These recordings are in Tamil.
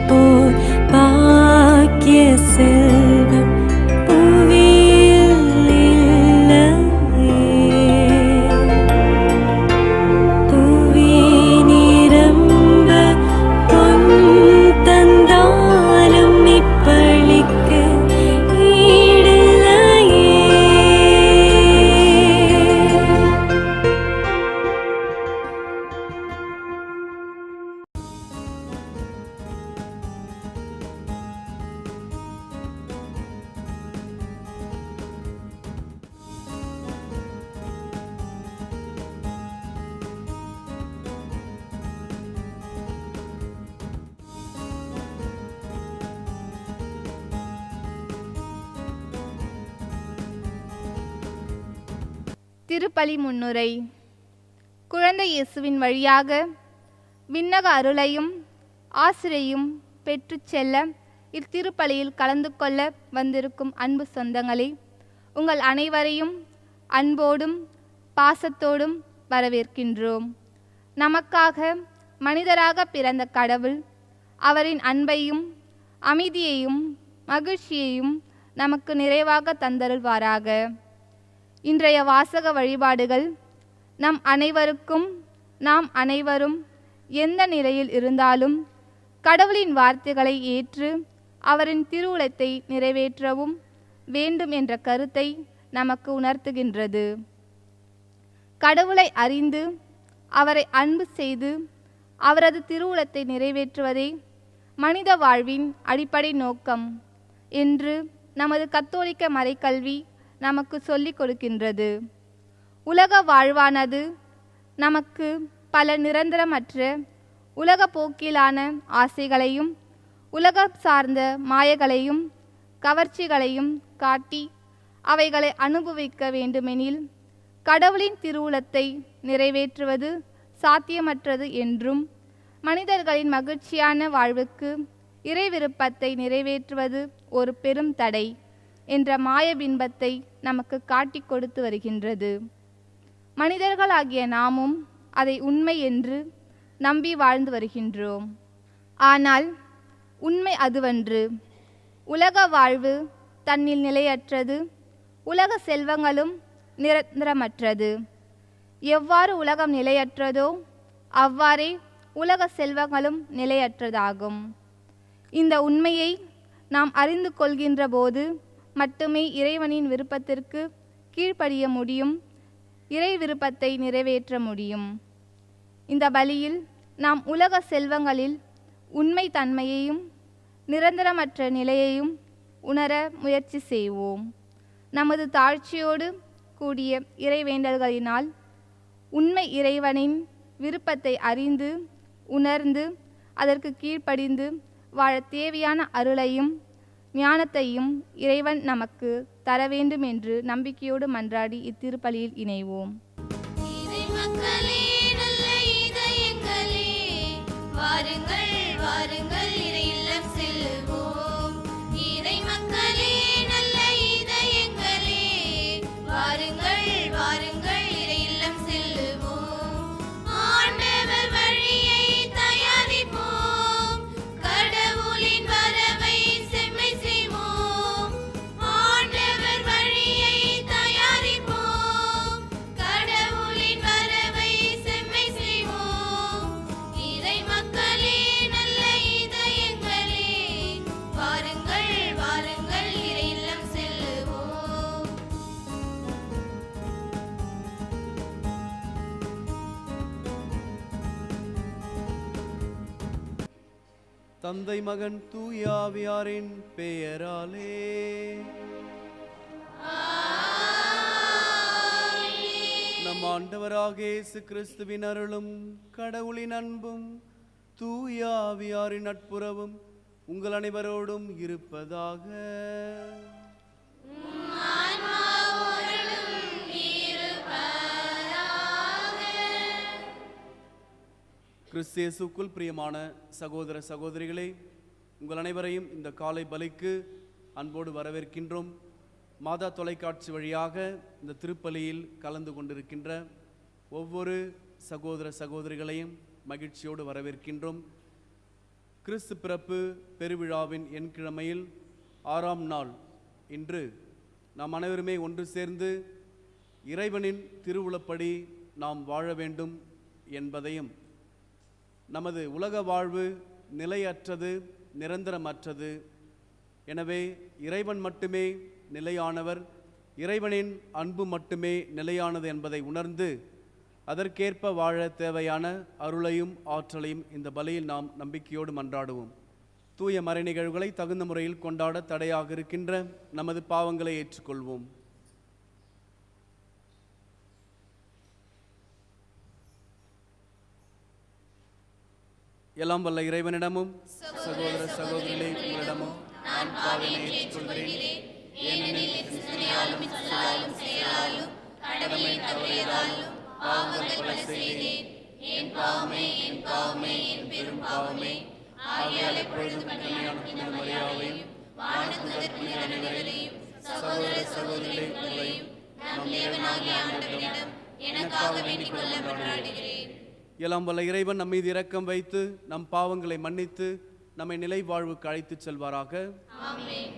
போல் பாக்கிய செல்வம் புவியில் இல்லையே. புவி நிரம்ப பொன் தந்தாலும் இப்பளிக்கு ஈடில்லையே. திருப்பலி முன்னுரை. குழந்தை இயேசுவின் வழியாக விண்ணக அருளையும் ஆசிரையும் பெற்று செல்ல இத்திருப்பலியில் கலந்து கொள்ள வந்திருக்கும் அன்பு சொந்தங்களே, உங்கள் அனைவரையும் அன்போடும் பாசத்தோடும் வரவேற்கின்றோம். நமக்காக மனிதராக பிறந்த கடவுள் அவரின் அன்பையும் அமைதியையும் மகிழ்ச்சியையும் நமக்கு நிறைவாக தந்தருள்வாராக. இன்றைய வாசக வழிபாடுகள் நாம் அனைவரும் எந்த நிலையில் இருந்தாலும் கடவுளின் வார்த்தைகளை ஏற்று அவரின் திருவுளத்தை நிறைவேற்றவும் வேண்டும் என்ற கருத்தை நமக்கு உணர்த்துகின்றது. கடவுளை அறிந்து அவரை அன்பு செய்து அவரது திருவுளத்தை நிறைவேற்றுவதே மனித வாழ்வின் அடிப்படை நோக்கம் என்று நமது கத்தோலிக்க மறைக்கல்வி நமக்கு சொல்லிக் கொடுக்கின்றது. உலக வாழ்வானது நமக்கு பல நிரந்தரமற்ற உலக போக்கிலான ஆசைகளையும் உலகம் சார்ந்த மாயங்களையும் கவர்ச்சிகளையும் காட்டி அவைகளை அனுபவிக்க வேண்டுமெனில் கடவுளின் திருவுளத்தை நிறைவேற்றுவது சாத்தியமற்றது என்றும் மனிதர்களின் மகிழ்ச்சியான வாழ்வுக்கு இறை விருப்பத்தை நிறைவேற்றுவது ஒரு பெரும் தடை என்ற மாய பிம்பத்தை நமக்கு காட்டிக் கொடுத்து வருகின்றது. மனிதர்களாகிய நாமும் அதை உண்மை என்று நம்பி வாழ்ந்து வருகின்றோம். ஆனால் உண்மை அதுவன்று. உலக வாழ்வு தன்னில் நிலையற்றது, உலக செல்வங்களும் நிரந்தரமற்றது. எவ்வாறு உலகம் நிலையற்றதோ அவ்வாறே உலக செல்வங்களும் நிலையற்றதாகும். இந்த உண்மையை நாம் அறிந்து கொள்கின்ற போது மட்டுமே இறைவனின் விருப்பத்திற்கு கீழ்ப்படிய முடியும், இறை விருப்பத்தை நிறைவேற்ற முடியும். இந்த பலியில் நாம் உலக செல்வங்களில் உண்மை தன்மையையும் நிரந்தரமற்ற நிலையையும் உணர முயற்சி செய்வோம். நமது தாழ்ச்சியோடு கூடிய இறைவேண்டல்களினால் உண்மை இறைவனின் விருப்பத்தை அறிந்து உணர்ந்து அதற்கு கீழ்ப்படிந்து வாழ தேவையான அருளையும் ஞானத்தையும் இறைவன் நமக்கு தர வேண்டும் என்று நம்பிக்கையோடு மன்றாடி இத்திருப்பலியில் இணைவோம். தந்தை மகன் தூய ஆவியாரின் பெயராலே நம் ஆண்டவராகிய இயேசு கிறிஸ்துவின் அருளும் கடவுளின் அன்பும் தூய ஆவியாரின் நட்புறவும் உங்கள் அனைவரோடும் இருப்பதாக. கிறிஸ்து இயேசுக்குள் பிரியமான சகோதர சகோதரிகளே, உங்கள் அனைவரையும் இந்த காலை பலிக்கு அன்போடு வரவேற்கின்றோம். மாதா தொலைக்காட்சி வழியாக இந்த திருப்பலியில் கலந்து கொண்டிருக்கின்ற ஒவ்வொரு சகோதர சகோதரிகளையும் மகிழ்ச்சியோடு வரவேற்கின்றோம். கிறிஸ்து பிறப்பு பெருவிழாவின் எண்கிழமையில் 6ஆம் நாள் இன்று நாம் அனைவருமே ஒன்று சேர்ந்து இறைவனின் திருவுளப்படி நாம் வாழ வேண்டும் என்பதையும், நமது உலக வாழ்வு நிலையற்றது, நிரந்தரமற்றது, எனவே இறைவன் மட்டுமே நிலையானவர், இறைவனின் அன்பு மட்டுமே நிலையானது என்பதை உணர்ந்து அதற்கேற்ப வாழ தேவையான அருளையும் ஆற்றலையும் இந்த பலியில் நாம் நம்பிக்கையோடு மன்றாடுவோம். தூய மறை நிகழ்வுகளை தகுந்த முறையில் கொண்டாட தடையாக இருக்கின்ற நமது பாவங்களை ஏற்றுக்கொள்வோம். எல்லாம் வல்ல இறைவனிடமும் சகோதர சகோதரிகளே உங்களிடமும் நான் பாவனை ஏற்றுக்கொள்கிறேன். ஏனெனில் சிந்தனையாலும் சொல்லாலும் செயலாலும் கடமை தவறியதாலும் பாவங்கள் பல செய்தேன். என் பாவமே என் பாவமே என் பெரும் பாவமே. ஆகையால் எப்பொழுதும் கன்னியான புனித மரியாவையும் வானதூதர் புனித அனைவரையும் சகோதர சகோதரிகளே உங்களையும் நம் தேவனாகிய ஆண்டவரிடம் எனக்காக வேண்டிக் கொள்ள மன்றாடுகிறேன். எல்லாம் வல்ல இறைவன் நம் மீது இரக்கம் வைத்து நம் பாவங்களை மன்னித்து நம்மை நிலை வாழ்வுக்கு அழைத்துச் செல்வாராக. ஆமென்.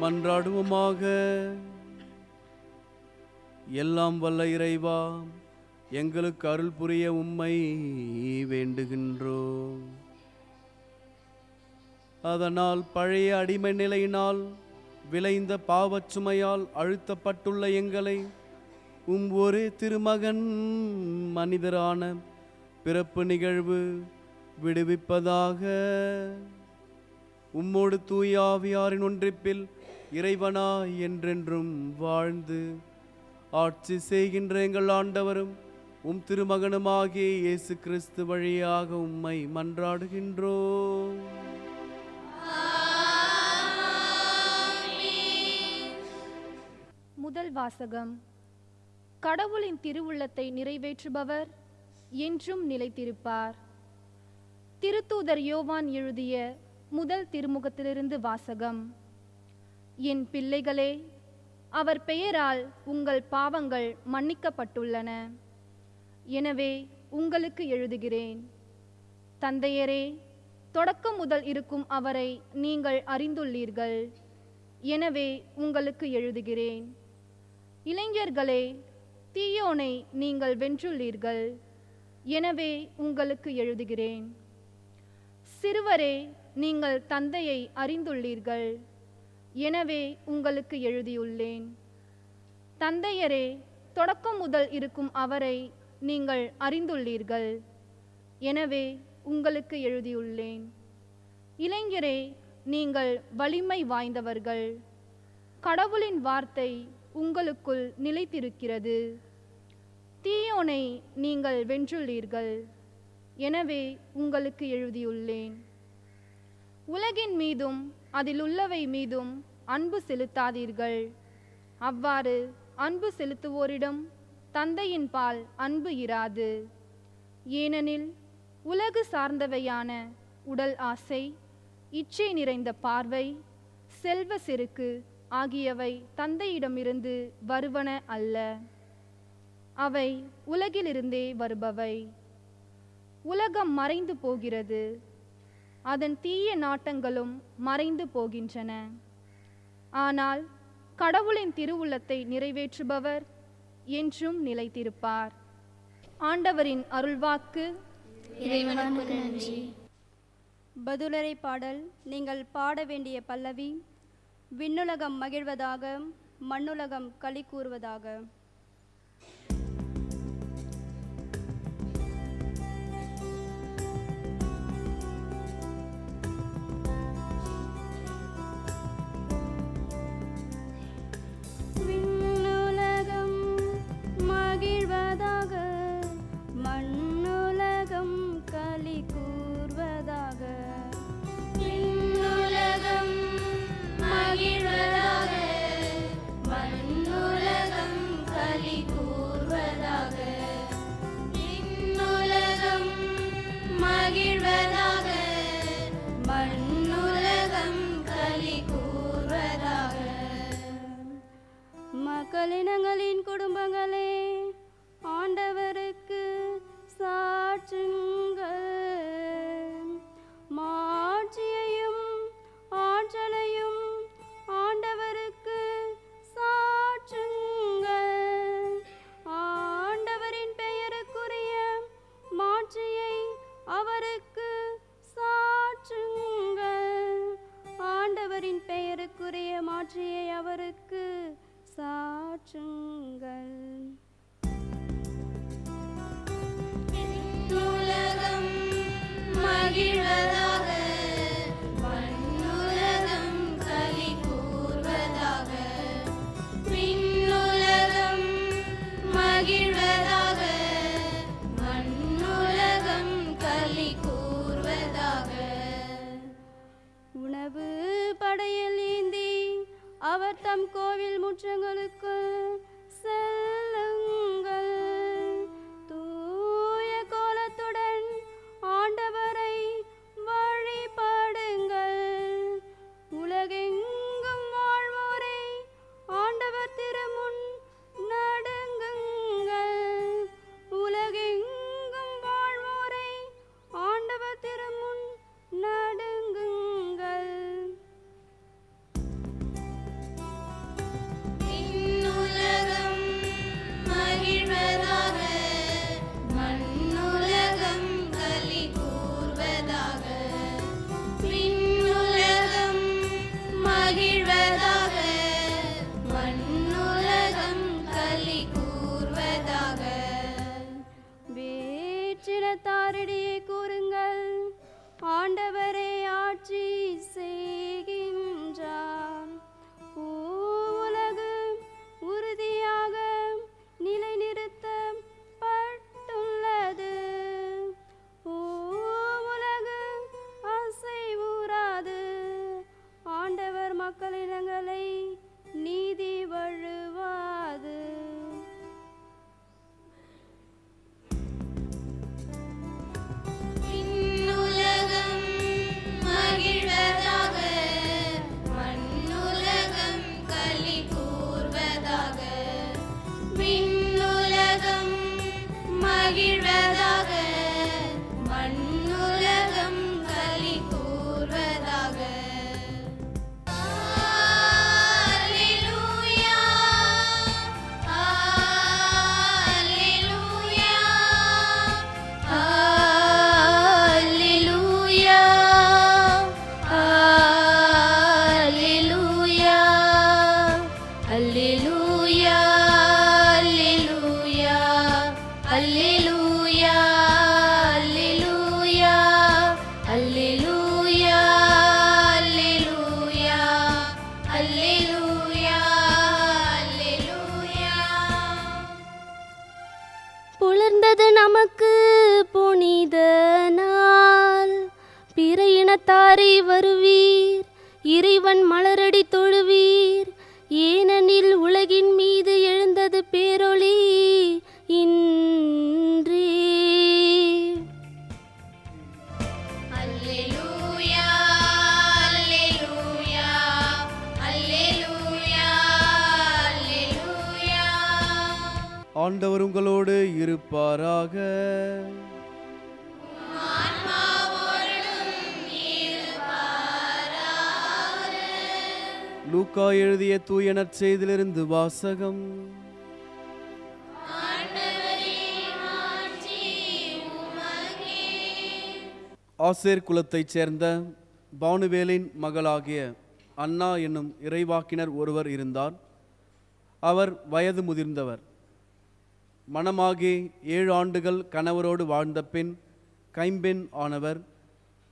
மன்றாடுவோமாக. எல்லாம் வல்ல இறைவா, எங்களுக்கு அருள் புரிய உம்மை வேண்டுகின்றோம். அதனால் பழைய அடிமை நிலையினால் விளைந்த பாவச் சுமையால் அழுத்தப்பட்டுள்ள எங்களை ஒரே திருமகன் மனிதரான பிறப்பு நிகழ்வு விடுவிப்பதாக. உம்மோடு தூய ஆவியாரின் ஒன்றிப்பில் இறைவனா என்றென்றும் வாழ்ந்து ஆட்சி செய்கின்ற எங்கள் ஆண்டவரும் உம் திருமகனுமாகிய இயேசு கிறிஸ்து வழியாக உம்மை மன்றாடுகின்றோம். முதல் வாசகம். கடவுளின் திருவுள்ளத்தை நிறைவேற்றுபவர் என்றும் நிலைத்திருப்பார். திருத்தூதர் யோவான் எழுதிய முதல் திருமுகத்திலிருந்து வாசகம். என் பிள்ளைகளே, அவர் பெயரால் உங்கள் பாவங்கள் மன்னிக்கப்பட்டுள்ளன. எனவே உங்களுக்கு எழுதுகிறேன். தந்தையரே, தொடக்கம் முதல் இருக்கும் அவரை நீங்கள் அறிந்துள்ளீர்கள். எனவே உங்களுக்கு எழுதுகிறேன். இளைஞர்களே, தீயோனை நீங்கள் வென்றுள்ளீர்கள். எனவே உங்களுக்கு எழுதுகிறேன். சிறுவரே, நீங்கள் தந்தையை அறிந்துள்ளீர்கள். எனவே உங்களுக்கு எழுதியுள்ளேன். தந்தையரே, தொடக்கம் முதல் இருக்கும் அவரை நீங்கள் அறிந்துள்ளீர்கள். எனவே உங்களுக்கு எழுதியுள்ளேன். இளைஞரே, நீங்கள் வலிமை வாய்ந்தவர்கள். கடவுளின் வார்த்தை உங்களுக்குள் நிலைத்திருக்கிறது. தீயோனை நீங்கள் வென்றுள்ளீர்கள். எனவே உங்களுக்கு எழுதியுள்ளேன். உலகின் மீதும் அதில் உள்ளவை மீதும் அன்பு செலுத்தாதீர்கள். அவ்வாறு அன்பு செலுத்துவோரிடம் தந்தையின் பால் அன்பு இராது. ஏனெனில் உலகு சார்ந்தவையான உடல் ஆசை, இச்சை நிறைந்த பார்வை, செல்வ செருக்கு ஆகியவை தந்தையிடமிருந்து வருவன அல்ல. அவை உலகிலிருந்தே வருபவை. உலகம் மறைந்து போகிறது, அதன் தீய நாட்டங்களும் மறைந்து போகின்றன. ஆனால் கடவுளின் திருவுள்ளத்தை நிறைவேற்றுபவர் என்றும் நிலைத்திருப்பார். ஆண்டவரின் அருள்வாக்கு. இறைவனுக்கு நன்றி. பதிலுரை பாடல். நீங்கள் பாட வேண்டிய பல்லவி. விண்ணுலகம் மகிழ்வதாக, மண்ணுலகம் களி கூறுவதாக. விண்ணுலகம் மகிழ்வதாக, மண்ணுலகம் களி கூர்வதாக. விண்ணுலகம் மகிழ்வதாக, மண்ணுலகம் களி கூர்வதாக. விண்ணுலகம் மகிழ்வதாக, மண்ணுலகம் களி கூர்வதாக. மக்களினங்களின் குடும்பங்களே, ஆண்டவருக்கு சாற்றுங்கள். மாட்சியையும் ஆற்றலையும் ஆண்டவருக்கு சாற்றுங்கள். ஆண்டவரின் பெயருக்குரிய மாட்சியை அவருக்கு சாற்றுங்கள். ஆண்டவரின் பெயருக்குரிய மாட்சியை அவருக்கு சாற்றுங்கள். விண்ணுலகம் மகிழ்வதாக, மண்ணுலகம் களி கூர்வதாக. விண்ணுலகம் மகிழ்வதாக, மண்ணுலகம் களி கூர்வதாக. உணவு படையில் ஏந்தி அவர் தம் கோவில் முற்றங்களுக்கு செல்லுங்கள். தூய கோலத்துடன் ஆண்டவரை வழிபடுங்கள். உலகெங்கும் வாழ்வோரை ஆண்டவர் திருமுன் நடுங்குங்கள். உலகெங்கும் வாழ்வோரை ஆண்டவர் திருமுன் நடுங்குங்கள். விண்ணுலகம் அல்லேலூயா அல்லேலூயா அல்லேலூயா அல்லேலூயா. புலர்ந்தது நமக்கு புனித நாள், பிற இனத்தாரை வருவீர், இறைவன் மலரடி தொழுவீர், ஏனெனில் உலகின் மீது எழுந்தது பேரொளி இன்றே. அல்லேலூயா அல்லேலூயா அல்லேலூயா அல்லேலூயா. ஆண்டவர் உங்களோடு இருப்பாராக. லூக்கா எழுதிய தூய நற்செய்தியிலிருந்து வாசகம். ஆசேர் குலத்தைச் சேர்ந்த பானுவேலின் மகளாகிய அன்னா என்னும் இறைவாக்கினர் ஒருவர் இருந்தார். அவர் வயது முதிர்ந்தவர். மணமாகி 7 ஆண்டுகள் கணவரோடு வாழ்ந்த பின் கைம்பெண் ஆனவர்.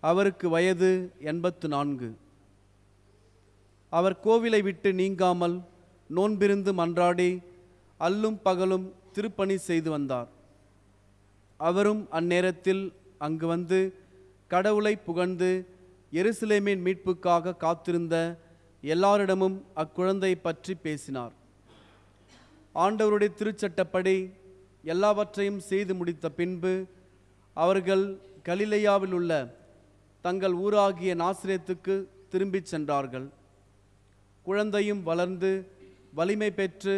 அவருக்கு வயது 84. அவர் கோவிலை விட்டு நீங்காமல் நோன்பிருந்து மன்றாடி அல்லும் பகலும் திருப்பணி செய்து வந்தார். அவரும் அந்நேரத்தில் அங்கு வந்து கடவுளை புகழ்ந்து எருசலேமின் மீட்புக்காக காத்திருந்த எல்லாரிடமும் அக்குழந்தை பற்றி பேசினார். ஆண்டவருடைய திருச்சட்டப்படி எல்லாவற்றையும் செய்து முடித்த பின்பு அவர்கள் கலிலேயாவில் உள்ள தங்கள் ஊராகிய நாசரேத்துக்கு திரும்பிச் சென்றார்கள். குழந்தையும் வளர்ந்து வலிமை பெற்று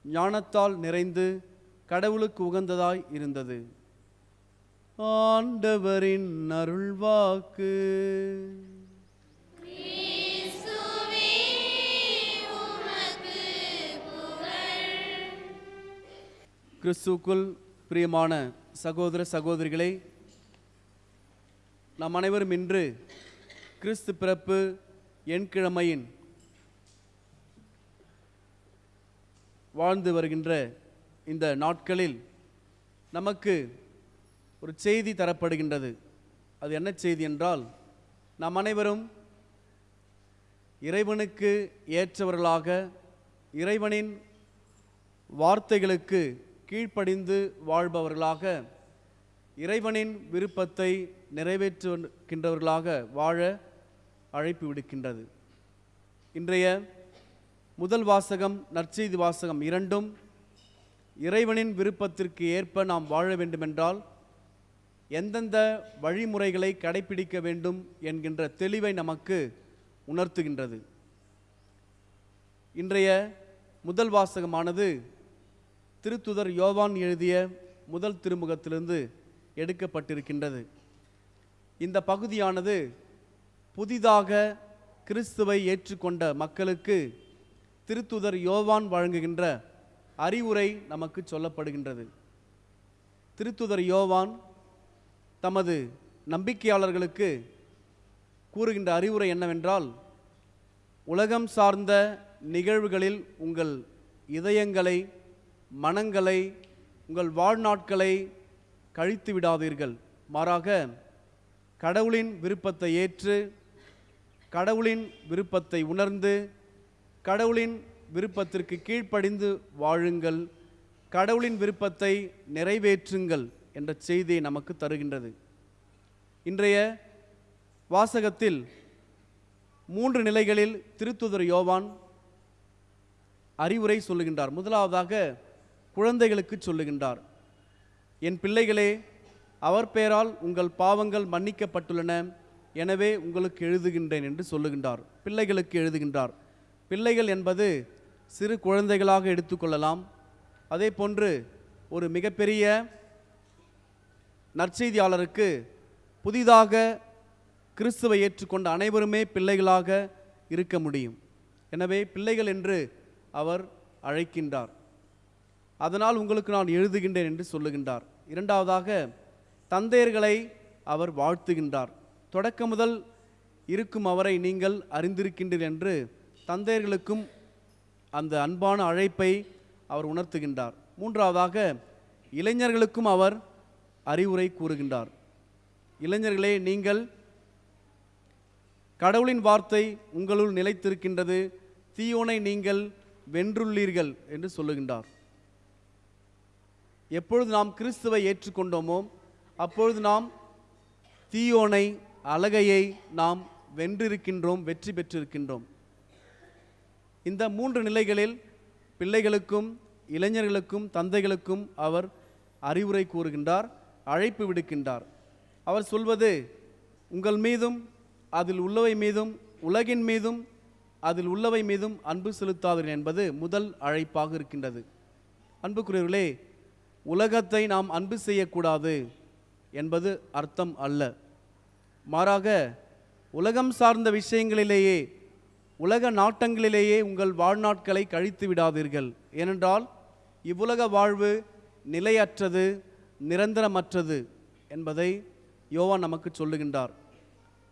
ஞானத்தால் நிறைந்து கடவுளுக்கு உகந்ததாய் இருந்தது. ஆண்டவரின் அருள்வாக்கு. கிறிஸ்துவுக்குள் பிரியமான சகோதர சகோதரிகளே, நாம் அனைவரும் இன்று கிறிஸ்து பிறப்பு எண்கிழமையின் வாழ்ந்து வருகின்ற இந்த நாட்களில் நமக்கு ஒரு செய்தி தரப்படுகின்றது. அது என்ன செய்தி என்றால், நாம் அனைவரும் இறைவனுக்கு ஏற்றவர்களாக இறைவனின் வார்த்தைகளுக்கு கீழ்ப்படிந்து வாழ்பவர்களாக இறைவனின் விருப்பத்தை நிறைவேற்றுகின்றவர்களாக வாழ அழைப்பு விடுக்கின்றது. இன்றைய முதல் வாசகம், நற்செய்தி வாசகம் இரண்டும் இறைவனின் விருப்பத்திற்கு ஏற்ப நாம் வாழ வேண்டுமென்றால் எந்தெந்த வழிமுறைகளை கடைபிடிக்க வேண்டும் என்கின்ற தெளிவை நமக்கு உணர்த்துகின்றது. இன்றைய முதல் வாசகமானது திருத்துதர் யோவான் எழுதிய முதல் திருமுகத்திலிருந்து எடுக்கப்பட்டிருக்கின்றது. இந்த பகுதியானது புதிதாக கிறிஸ்துவை ஏற்றுக்கொண்ட மக்களுக்கு திருத்துதர் யோவான் வழங்குகின்ற அறிவுரை நமக்கு சொல்லப்படுகின்றது. திருத்துதர் யோவான் தமது நம்பிக்கையாளர்களுக்கு கூறுகின்ற அறிவுரை என்னவென்றால், உலகம் சார்ந்த நிகழ்வுகளில் உங்கள் இதயங்களை, மனங்களை, உங்கள் வாழ்நாட்களை கழித்து விடாதீர்கள். மாறாக கடவுளின் விருப்பத்தை ஏற்று, கடவுளின் விருப்பத்தை உணர்ந்து, கடவுளின் விருப்பத்திற்கு கீழ்ப்படிந்து வாழுங்கள், கடவுளின் விருப்பத்தை நிறைவேற்றுங்கள் என்ற செய்தியை நமக்கு தருகின்றது. இன்றைய வாசகத்தில் 3 நிலைகளில் திருத்துதர் யோவான் அறிவுரை சொல்லுகின்றார். முதலாவதாக குழந்தைகளுக்கு சொல்லுகின்றார். என் பிள்ளைகளே, அவர் பெயரால் உங்கள் பாவங்கள் மன்னிக்கப்பட்டுள்ளன, எனவே உங்களுக்கு எழுதுகின்றேன் என்று சொல்லுகின்றார். பிள்ளைகளுக்கு எழுதுகின்றார். பிள்ளைகள் என்பது சிறு குழந்தைகளாக எடுத்துக்கொள்ளலாம். அதே போன்று ஒரு மிகப்பெரிய நற்செய்தியாளருக்கு புதிதாக கிறிஸ்துவை ஏற்றுக்கொண்ட அனைவருமே பிள்ளைகளாக இருக்க முடியும். எனவே பிள்ளைகள் என்று அவர் அழைக்கின்றார். அதனால் உங்களுக்கு நான் எழுதுகின்றேன் என்று சொல்லுகின்றார். இரண்டாவதாக தந்தையர்களை அவர் வாழ்த்துகின்றார். தொடக்க முதல் இருக்கும் அவரை நீங்கள் அறிந்திருக்கின்றீர்கள் என்று தந்தையர்களுக்கும் அந்த அன்பான அழைப்பை அவர் உணர்த்துகின்றார். மூன்றாவதாக இளைஞர்களுக்கும் அவர் அறிவுரை கூறுகின்றார். இளைஞர்களே, நீங்கள் கடவுளின் வார்த்தை உங்களுள் நிலைத்திருக்கின்றது, தீயோனை நீங்கள் வென்றுள்ளீர்கள் என்று சொல்லுகின்றார். எப்பொழுது நாம் கிறிஸ்துவை ஏற்றுக்கொண்டோமோ அப்பொழுது நாம் தீயோனை, அலகையை நாம் வென்றிருக்கின்றோம், வெற்றி பெற்றிருக்கின்றோம். இந்த 3 நிலைகளில் பிள்ளைகளுக்கும் இளைஞர்களுக்கும் தந்தைகளுக்கும் அவர் அறிவுரை கூறுகின்றார், அழைப்பு விடுக்கின்றார். அவர் சொல்வது, உங்கள் மீதும் அதில் உள்ளவை மீதும் உலகின் மீதும் அதில் உள்ளவை மீதும் அன்பு செலுத்தாதீர்கள் என்பது முதல் அழைப்பாக இருக்கின்றது. அன்புக்குரியவர்களே, உலகத்தை நாம் அன்பு செய்யக்கூடாது என்பது அர்த்தம் அல்ல. மாறாக உலகம் சார்ந்த விஷயங்களிலேயே, உலக நாட்டங்களிலேயே உங்கள் வாழ்நாட்களை கழித்து விடாதீர்கள். ஏனென்றால் இவ்வுலக வாழ்வு நிலையற்றது, நிரந்தரமற்றது என்பதை யோவான் நமக்கு சொல்லுகின்றார்.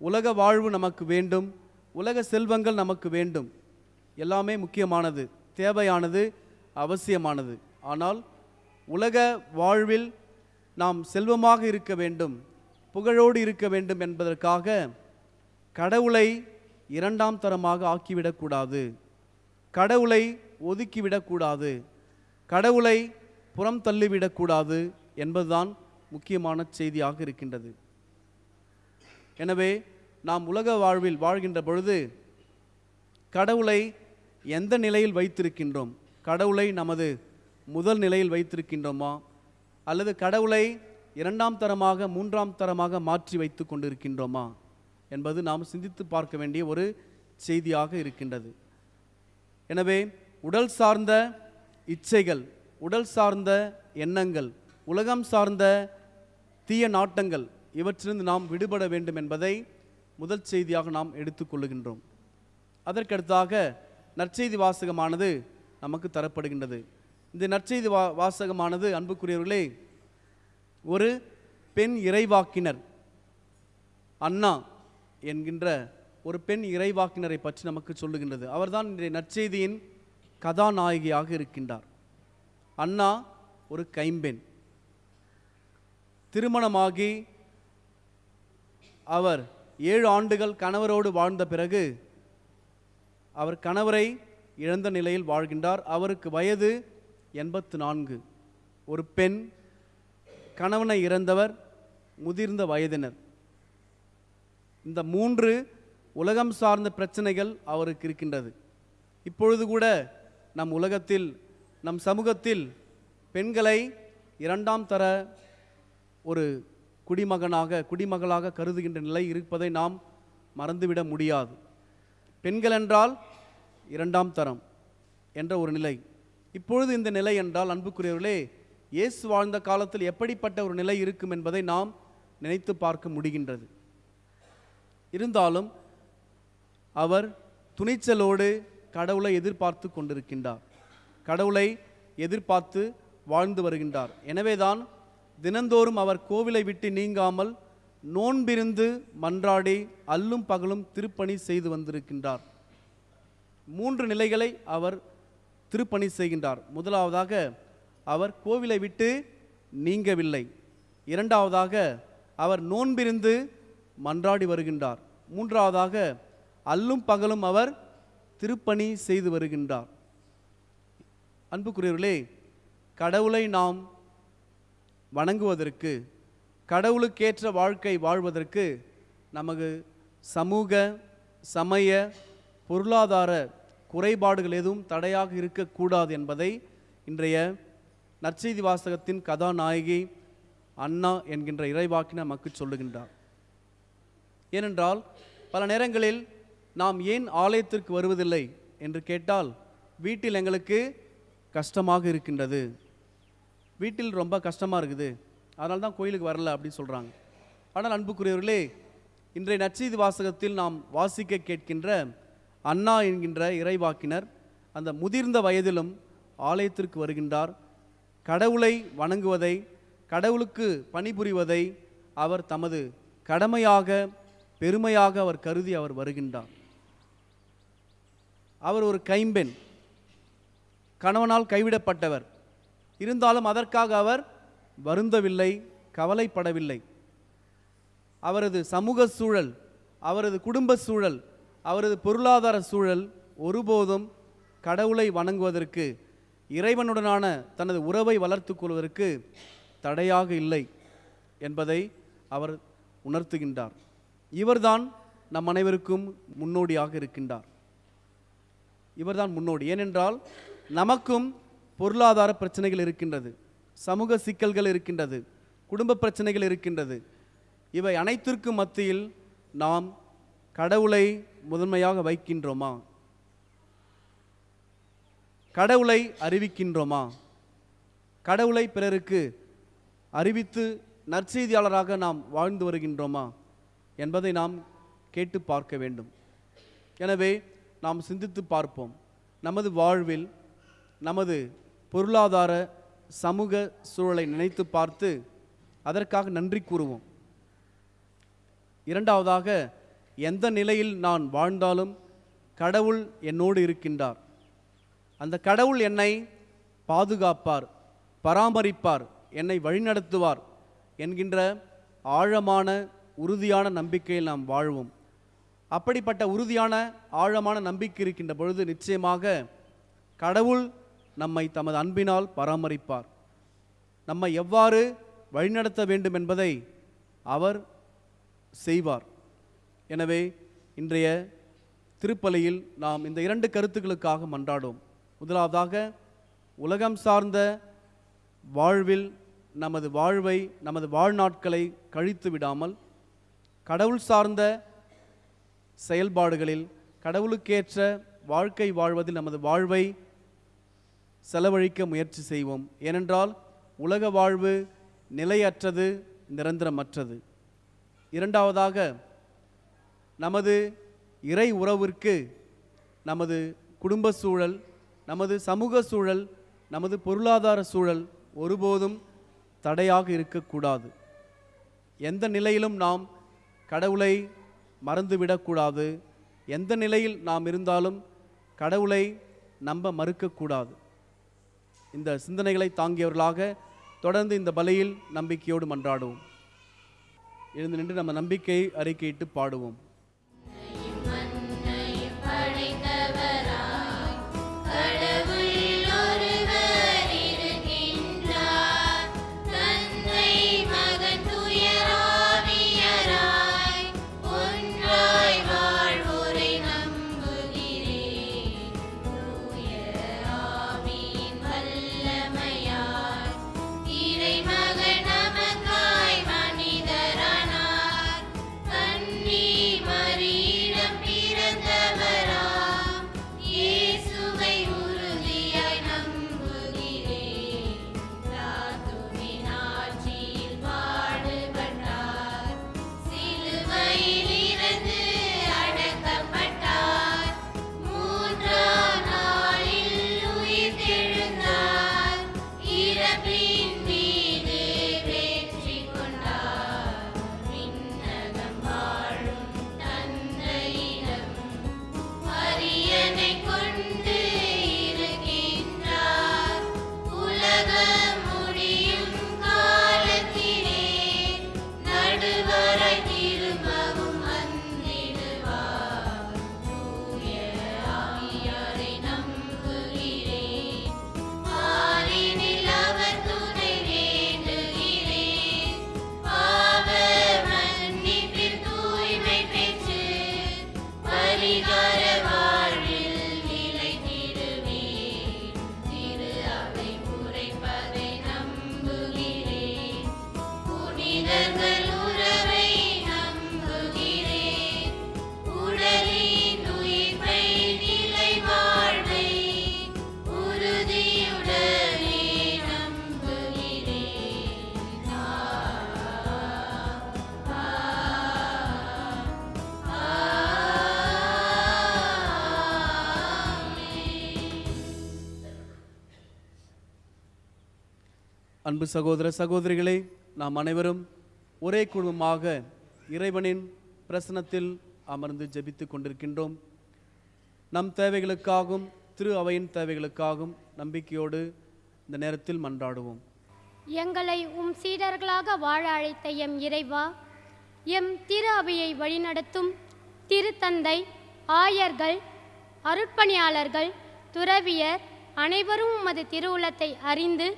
உலக வாழ்வு நமக்கு வேண்டும், உலக செல்வங்கள் நமக்கு வேண்டும், எல்லாமே முக்கியமானது, தேவையானது, அவசியமானது. ஆனால் உலக வாழ்வில் நாம் செல்வமாக இருக்க வேண்டும், புகழோடு இருக்க வேண்டும் என்பதற்காக கடவுளை 2ஆம் தரமாக ஆக்கிவிடக்கூடாது, கடவுளை ஒதுக்கிவிடக்கூடாது, கடவுளை புறம் தள்ளிவிடக்கூடாது என்பதுதான் முக்கியமான செய்தியாக இருக்கின்றது. எனவே நாம் உலக வாழ்வில் வாழ்கின்ற பொழுது கடவுளை எந்த நிலையில் வைத்திருக்கின்றோம்? கடவுளை நமது முதல் நிலையில் வைத்திருக்கின்றோமா, அல்லது கடவுளை 2ஆம் தரமாக 3ஆம் தரமாக மாற்றி வைத்து கொண்டிருக்கின்றோமா என்பது நாம் சிந்தித்து பார்க்க வேண்டிய ஒரு செய்தியாக இருக்கின்றது. எனவே உடல் சார்ந்த இச்சைகள், உடல் சார்ந்த எண்ணங்கள், உலகம் சார்ந்த தீய நாட்டங்கள், இவற்றிலிருந்து நாம் விடுபட வேண்டும் என்பதை முதல் செய்தியாக நாம் எடுத்துக்கொள்ளுகின்றோம். அதற்கடுத்தாக நற்செய்தி வாசகமானது நமக்கு தரப்படுகின்றது. இந்த நற்செய்தி வாசகமானது அன்புக்குரியவர்களே, ஒரு பெண் இறைவாக்கினர், அன்னா என்கின்ற ஒரு பெண் இறைவாக்கினரை பற்றி நமக்கு சொல்லுகின்றது. அவர்தான் இன்றைய நற்செய்தியின் கதாநாயகியாக இருக்கின்றார். அன்னா ஒரு கைம்பெண். திருமணமாகி அவர் 7 ஆண்டுகள் கணவரோடு வாழ்ந்த பிறகு அவர் கணவரை இழந்த நிலையில் வாழ்கின்றார். அவருக்கு வயது 84. ஒரு பெண், கணவனை இறந்தவர், முதிர்ந்த வயதினர். இந்த 3 உலகம் சார்ந்த பிரச்சனைகள் அவருக்கு இருக்கின்றது. இப்பொழுது கூட நம் உலகத்தில், நம் சமூகத்தில் பெண்களை 2ஆம் தர ஒரு குடிமகளாக கருதுகின்ற நிலை இருப்பதை நாம் மறந்துவிட முடியாது. பெண்கள் என்றால் 2ஆம் தரம் என்ற ஒரு நிலை. இப்பொழுது இந்த நிலை என்றால் அன்புக்குரியவர்களே, இயேசு வாழ்ந்த காலத்தில் எப்படிப்பட்ட ஒரு நிலை இருக்கும் என்பதை நாம் நினைத்து பார்க்க முடிகின்றது. இருந்தாலும் அவர் துணிச்சலோடு கடவுளை எதிர்பார்த்து கொண்டிருக்கின்றார், கடவுளை எதிர்பார்த்து வாழ்ந்து வருகின்றார். எனவேதான் தினந்தோறும் அவர் கோவிலை விட்டு நீங்காமல் நோன்பிருந்து மன்றாடி அல்லும் பகலும் திருப்பணி செய்து வந்திருக்கின்றார். 3 நிலைகளை அவர் திருப்பணி செய்கின்றார். முதலாவதாக அவர் கோவிலை விட்டு நீங்கவில்லை. 2ஆவதாக அவர் நோன்பிருந்து மன்றாடி வருகின்றார். 3ஆவதாக அல்லும் பகலும் அவர் திருப்பணி செய்து வருகின்றார். அன்புக்குரியவர்களே, கடவுளை நாம் வணங்குவதற்கு, கடவுளுக்கேற்ற வாழ்க்கை வாழ்வதற்கு நமக்கு சமூக, சமய, பொருளாதார குறைபாடுகள் எதுவும் தடையாக இருக்கக்கூடாது என்பதை இன்றைய நற்செய்தி வாசகத்தின் கதாநாயகி அன்னா என்கின்ற இறைவாக்கினர் நமக்கு சொல்லுகின்றார். ஏனென்றால் பல நேரங்களில் நாம் ஏன் ஆலயத்திற்கு வருவதில்லை என்று கேட்டால், வீட்டில் எங்களுக்கு கஷ்டமாக இருக்கின்றது, வீட்டில் ரொம்ப கஷ்டமாக இருக்குது, அதனால தான் கோயிலுக்கு வரல அப்படின்னு சொல்கிறாங்க. ஆனால் அன்புக்குரியவர்களே, இன்றைய நற்செய்தி வாசகத்தில் நாம் வாசிக்க கேட்கின்ற அன்னா என்கின்ற இறைவாக்கினர் அந்த முதிர்ந்த வயதிலும் ஆலயத்திற்கு வருகின்றார். கடவுளை வணங்குவதை, கடவுளுக்கு பணிபுரிவதை அவர் தமது கடமையாக, பெருமையாக அவர் கருதி அவர் வருகின்றார். அவர் ஒரு கைம்பெண், கணவனால் கைவிடப்பட்டவர். இருந்தாலும் அதற்காக அவர் வருந்தவில்லை, கவலைப்படவில்லை. அவரது சமூக சூழல், அவரது குடும்ப சூழல், அவரது பொருளாதார சூழல் ஒருபோதும் கடவுளை வணங்குவதற்கு, இறைவனுடனான தனது உறவை வளர்த்து கொள்வதற்கு தடையாக இல்லை என்பதை அவர் உணர்த்துகின்றார். இவர்தான் நம் அனைவருக்கும் முன்னோடியாக இருக்கின்றார். இவர்தான் முன்னோடி. ஏனென்றால் நமக்கும் பொருளாதார பிரச்சனைகள் இருக்கின்றது, சமூக சிக்கல்கள் இருக்கின்றது, குடும்ப பிரச்சனைகள் இருக்கின்றது. இவை அனைத்திற்கும் மத்தியில் நாம் கடவுளை முதன்மையாக வைக்கின்றோமா? கடவுளை அறிவிக்கின்றோமா? கடவுளை பிறருக்கு அறிவித்து நற்செய்தியாளராக நாம் வாழ்ந்து வருகின்றோமா என்பதை நாம் கேட்டு பார்க்க வேண்டும். எனவே நாம் சிந்தித்து பார்ப்போம். நமது வாழ்வில் நமது பொருளாதார சமூக சூழலை நினைத்து பார்த்து அதற்காக நன்றி கூறுவோம். இரண்டாவதாக, எந்த நிலையில் நான் வாழ்ந்தாலும் கடவுள் என்னோடு இருக்கின்றார். அந்த கடவுள் என்னை பாதுகாப்பார், பராமரிப்பார், என்னை வழிநடத்துவார் என்கின்ற ஆழமான உறுதியான நம்பிக்கையில் நாம் வாழ்வோம். அப்படிப்பட்ட உறுதியான ஆழமான நம்பிக்கை இருக்கின்ற பொழுது நிச்சயமாக கடவுள் நம்மை தமது அன்பினால் பராமரிப்பார். நம்மை எவ்வாறு வழிநடத்த வேண்டும் என்பதை அவர் செய்வார். எனவே இன்றைய திருப்பலியில் நாம் இந்த 2 கருத்துக்களுக்காக மன்றாடுவோம். முதலாவதாக, உலகம் சார்ந்த வாழ்வில் நமது வாழ்வை, நமது வாழ்நாட்களை கழித்து விடாமல் கடவுள் சார்ந்த செயல்பாடுகளில் கடவுளுக்கேற்ற வாழ்க்கை வாழ்வதில் நமது வாழ்வை செலவழிக்க முயற்சி செய்வோம். ஏனென்றால் உலக வாழ்வு நிலையற்றது, நிரந்தரமற்றது. இரண்டாவதாக, நமது இறை உறவிற்கு நமது குடும்ப சூழல், நமது சமூக சூழல், நமது பொருளாதார சூழல் ஒருபோதும் தடையாக இருக்கக்கூடாது. எந்த நிலையிலும் நாம் கடவுளை மறந்துவிடக்கூடாது. எந்த நிலையில் நாம் இருந்தாலும் கடவுளை நம்ப மறுக்கக்கூடாது. இந்த சிந்தனைகளை தாங்கியவர்களாக தொடர்ந்து இந்த பலியில் நம்பிக்கையோடு மன்றாடுவோம். எழுந்து நின்று நம்ம நம்பிக்கை அறிக்கையிட்டு பாடுவோம். அன்பு சகோதர சகோதரிகளே, நாம் அனைவரும் ஒரே குடும்பமாக இறைவனின் பிரசன்னத்தில் அமர்ந்து ஜெபித்து கொண்டிருக்கின்றோம். நம் தேவைகளுக்காகவும் திரு அவையின் தேவைகளுக்காகவும் நம்பிக்கையோடு இந்த நேரத்தில் மன்றாடுவோம். எங்களை உம் சீடர்களாக வாழ அழைத்த எம் இறைவா, எம் திரு அவையை வழிநடத்தும் திருத்தந்தை, ஆயர்கள், அருட்பணியாளர்கள், துறவியர் அனைவரும் உமது திருவுளத்தை அறிந்து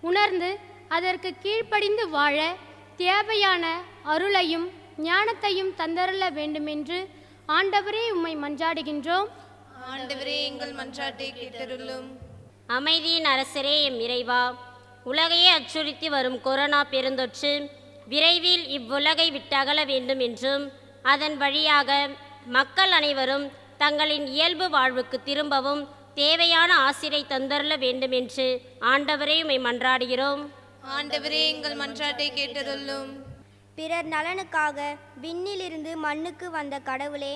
உணர்ந்து அதற்கு கீழ்ப்படிந்து வாழ தேவையான அருளையும் ஞானத்தையும் தந்தருள வேண்டுமென்று ஆண்டவரே உம்மை மன்றாடுகின்றோம். ஆண்டவரே, எங்கள் மன்றாட்டை கேட்டருளும். அமைதியின் அரசரே எம் இறைவா, உலகையே அச்சுறுத்தி வரும் கொரோனா பெருந்தொற்று விரைவில் இவ்வுலகை விட்டகல வேண்டும் என்றும் அதன் வழியாக மக்கள் அனைவரும் தங்களின் இயல்பு வாழ்வுக்கு திரும்பவும் தேவையான ஆசிரை தந்தருள வேண்டும் என்று ஆண்டவரே உம்மை மன்றாடுகிறோம். ஆண்டவரே, எங்கள் மன்றாட்டை கேட்டருளும். பிறர் நலனுக்காக விண்ணிலிருந்து மண்ணுக்கு வந்த கடவுளே,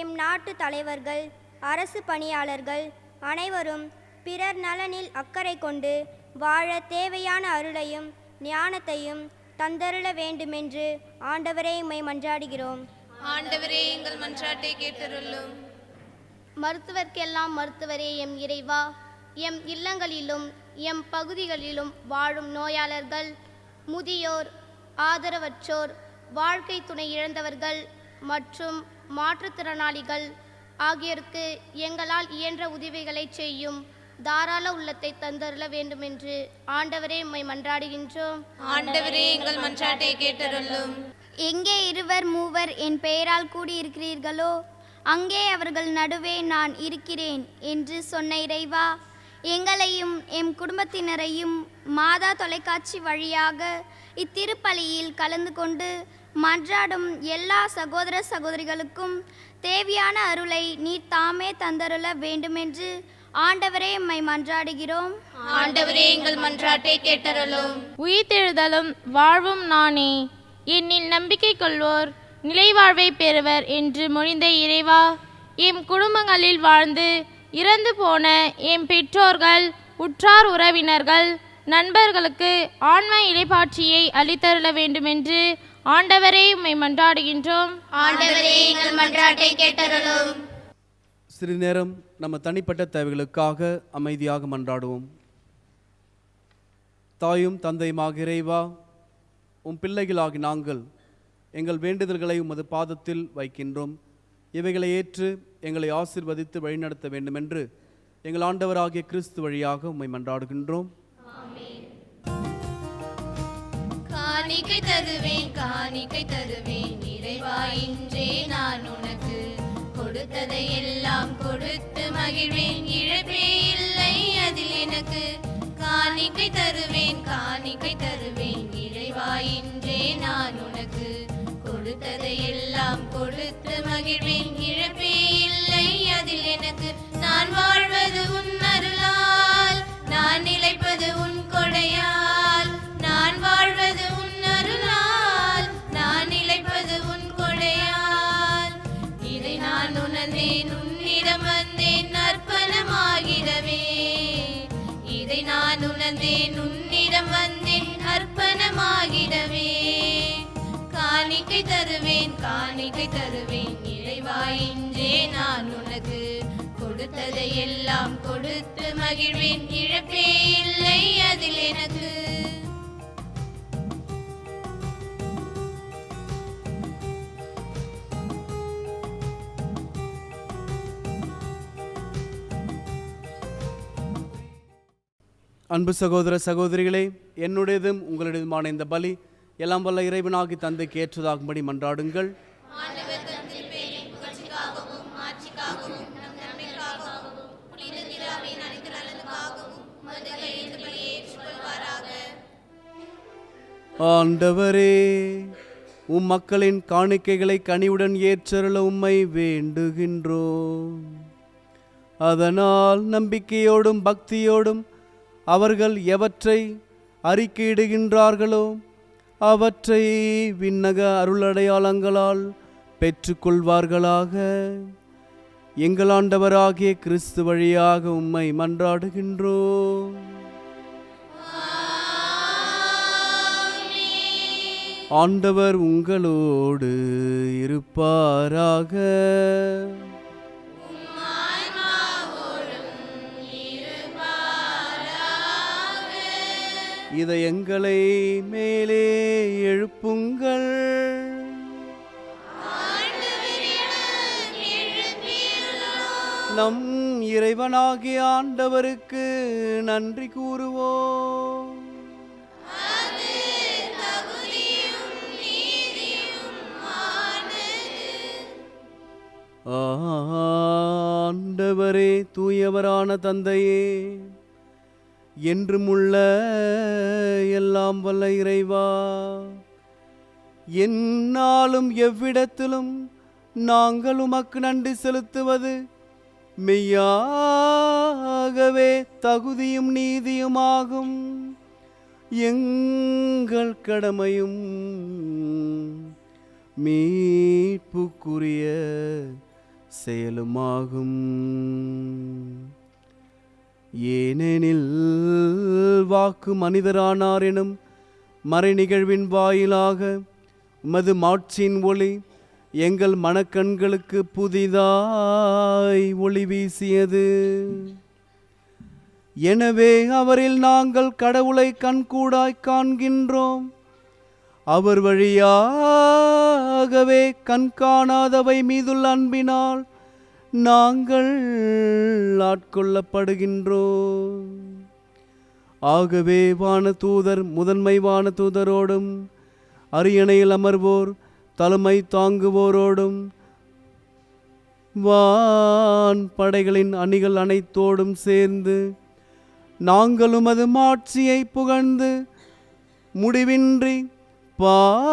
எம் நாட்டு தலைவர்கள், அரசு பணியாளர்கள் அனைவரும் பிறர் நலனில் அக்கறை கொண்டு வாழ தேவையான அருளையும் ஞானத்தையும் தந்தருள வேண்டுமென்று ஆண்டவரே உம்மை மன்றாடுகிறோம். ஆண்டவரே, எங்கள் மன்றாட்டை கேட்டருளும். மருத்துவர்க்கெல்லாம் மருத்துவரே எம் இறைவா, எம் இல்லங்களிலும் எம் பகுதிகளிலும் வாழும் நோயாளர்கள், முதியோர், ஆதரவற்றோர், வாழ்க்கை துணை இழந்தவர்கள் மற்றும் மாற்றுத்திறனாளிகள் ஆகியோருக்கு எங்களால் இயன்ற உதவிகளை செய்யும் தாராள உள்ளத்தை தந்தருள வேண்டுமென்று ஆண்டவரே உம்மை மன்றாடுகின்றோம். ஆண்டவரே, எங்கள் மன்றாட்டை கேட்டருளும். எங்கே இருவர் மூவர் என் பெயரால் கூடியிருக்கிறீர்களோ அங்கே அவர்கள் நடுவே நான் இருக்கிறேன் என்று சொன்ன இறைவா, எங்களையும் எம் குடும்பத்தினரையும் மாதா தொலைக்காட்சி வழியாக இத்திருப்பலியில் கலந்து கொண்டு மன்றாடும் எல்லா சகோதர சகோதரிகளுக்கும் தேவையான அருளை நீர் தாமே தந்தருள வேண்டுமென்று ஆண்டவரே உம்மை மன்றாடுகிறோம். ஆண்டவரே, எங்கள் மன்றாட்டை கேட்டருளும். உயிர்த்தெழுதலும் வாழ்வும் நானே, என்னில் நம்பிக்கை கொள்வோர் நிலைவாழ்வை பெறுவர் என்று மொழிந்த இறைவா, எம் குடும்பங்களில் வாழ்ந்து இறந்து போன எம் பெற்றோர்கள், உற்றார் உறவினர்கள், நண்பர்களுக்கு ஆன்ம இளைப்பாட்சியை அளித்தருள வேண்டுமென்று ஆண்டவரே உம்மை மன்றாடுகின்றோம். ஆண்டவரே, எங்கள் மன்றாட்டை கேட்டருளும். சிறிது நேரம் நம்ம தனிப்பட்ட தேவைகளுக்காக அமைதியாக மன்றாடுவோம். தாயும் தந்தையுமாக இறைவா, உம் பிள்ளைகளாகி நாங்கள் எங்கள் வேண்டுதல்களை உமது பாதத்தில் வைக்கின்றோம். இவைகளை ஏற்று எங்களை ஆசீர்வதித்து வழிநடத்த வேண்டுமென்று எங்கள் ஆண்டவராகிய கிறிஸ்து வழியாக உம்மை மன்றாடுகின்றோம். காணிக்கை தருவேன், காணிக்கை தருவேன் இறைவா, இன்றே நான் உனக்கு கொடுத்ததை எல்லாம் கொடுத்து மகிழ்வேன், இழப்பே இல்லை அதில் எனக்கு. காணிக்கை தருவேன், காணிக்கை தருவேன் இறைவா, இன்றே நான் உனக்கு கொடுத்ததை எல்லாம் கொடுத்து மகிழ்வேன், இழப்பே இல்லை அதில் எனக்கு. நான் வாழ்வது உன் அருளால், நான் நிலைப்பது உன் கொடையால். நான் வாழ்வது உன் அருளால், நான் நிலைப்பது உன் கொடையால். இதை நான் உணர்ந்தேன், உன்னிடம் வந்தேன் அர்ப்பணமாகிடவே. இதை நான் உணர்ந்தேன், உன்னிடம் வந்தேன் அர்ப்பணமாகிடவே. காணிக்கை தருவேன், காணிக்கை தருவேன் இறைவா, இன்றே நான் உனக்கு கொடுத்ததை எல்லாம் கொடுத்து மகிழ்வேன், இழப்பே இல்லை அதில் எனக்கு. அன்பு சகோதர சகோதரிகளே, என்னுடையதும் உங்களுடையதுமான இந்த பலி எல்லாம் வல்ல இறைவனாகி தந்தைக்கு ஏற்றதாகும்படி மன்றாடுங்கள். ஆண்டவரே, உம் மக்களின் காணிக்கைகளை கனிவுடன் ஏற்றருள உம்மை வேண்டுகின்றோம். அதனால் நம்பிக்கையோடும் பக்தியோடும் அவர்கள் எவற்றை அறிக்கையிடுகின்றார்களோ அவற்றை விண்ணக அருளடையாளங்களால் பெற்றுக்கொள்வார்களாக. எங்கள் ஆண்டவராகிய கிறிஸ்து வழியாக உம்மை மன்றாடுகின்றோம். ஆண்டவர் உங்களோடு இருப்பாராக. இதயங்களை மேலே எழுப்புங்கள். நம் இறைவனாகிய ஆண்டவருக்கு நன்றி கூறுவோம். ஆண்டவரே, தூயவரான தந்தையே, என்றுமுள்ள எல்லாம் வல்ல இறைவா, எந்நாளும் எவ்விடத்திலும் நாங்கள் உமக்கு நன்றி செலுத்துவது மெய்யாகவே தகுதியும் நீதியுமாகும். எங்கள் கடமையும் மீட்புக்குரிய செயலுமாகும். ஏனெனில் வாக்கு மனிதரானார் எனும் மறை நிகழ்வின் வாயிலாக உமது மாட்சியின் ஒளி எங்கள் மனக்கண்களுக்கு புதிதாய் ஒளி வீசியது. எனவே அவரில் நாங்கள் கடவுளை கண்கூடாய் காண்கின்றோம். அவர் வழியாகவே கண்காணாதவை மீதுள்ள அன்பினால் நாங்கள் ஆட்கொள்ளப்படுகின்றோம். ஆகவே வானதூதர் முதன்மை வானதூதரோடும் அரியணையில் அமர்வோர் தலைமை தாங்குவோரோடும் வான் படைகளின் அணிகள் அனைத்தோடும் சேர்ந்து நாங்களும் அது மாட்சியை புகழ்ந்து முடிவின்றி பாடுவதாவது: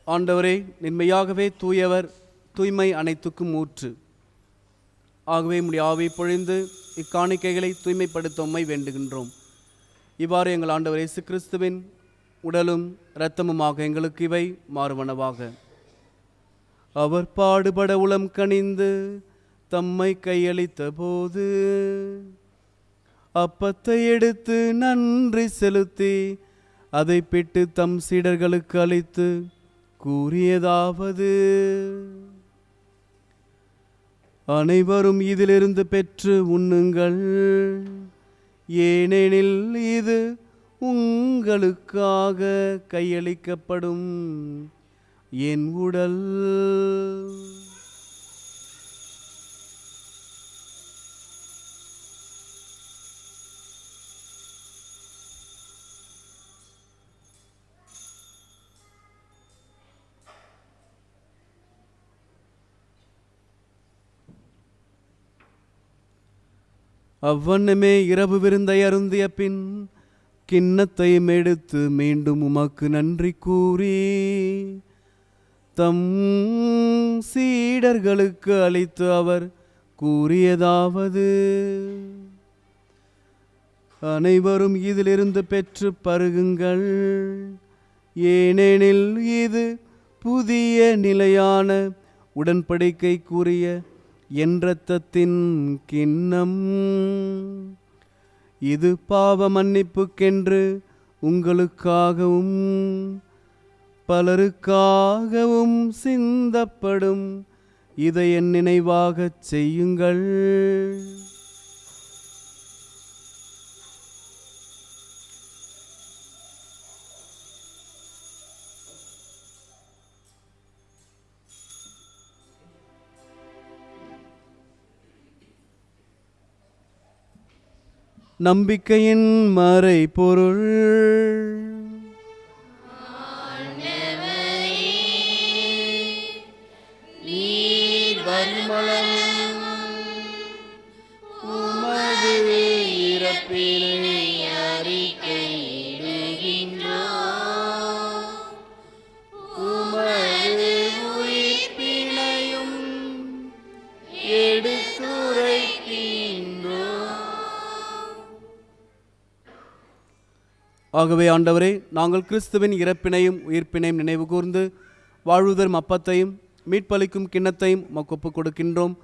ஆண்டவரே, நின்மையாகவே தூயவர், தூய்மை அனைத்துக்கும் ஊற்று. ஆகவே உம்முடைய ஆவி பொழிந்து இக்காணிக்கைகளை தூய்மைப்படுத்த உம்மை வேண்டுகின்றோம். இவ்வாறு எங்கள் ஆண்டவர் இயேசு கிறிஸ்துவின் உடலும் இரத்தமுமாக எங்களுக்கு இவை மாறுவனவாக. அவர் பாடுபட உளம் கனிந்து தம்மை கையளித்த போது அப்பத்தை எடுத்து நன்றி செலுத்தி அதை பிட்டு தம் சீடர்களுக்கு அளித்து கூறியதாவது: அனைவரும் இதிலிருந்து பெற்று உண்ணுங்கள், ஏனெனில் இது உங்களுக்காக கையளிக்கப்படும் என் உடல். அவ்வண்ணமே இரவு விருந்தை அருந்திய பின் கிண்ணத்தையும் எடுத்து மீண்டும் உமக்கு நன்றி கூறி தம் சீடர்களுக்கு அளித்து அவர் கூறியதாவது: அனைவரும் இதிலிருந்து பெற்று பருகுங்கள், ஏனெனில் இது புதிய நிலையான உடன்படிக்கைக்குரிய என் இரத்தத்தின் கிண்ணம். இது பாவ மன்னிப்புக்கென்று உங்களுக்காகவும் பலருக்காகவும் சிந்தப்படும். இதை என் நினைவாகச் செய்யுங்கள். நம்பிக்கையின் மறைபொருள். நீர் வருமளவும் உமது இறப்பினை அறிக்கையிடுகின்றோம், உமது உயிர்ப்பினையும் எடுத்துரைக்கின்றோம். ஆகவே ஆண்டவரே, நாங்கள் கிறிஸ்துவின் இறப்பினையும் உயிர்ப்பினையும் நினைவு கூர்ந்து வாழ்வுதரும் அப்பத்தையும் மீட்பளிக்கும் கிண்ணத்தையும் உமக்கு ஒப்புக் கொடுக்கின்றோம்.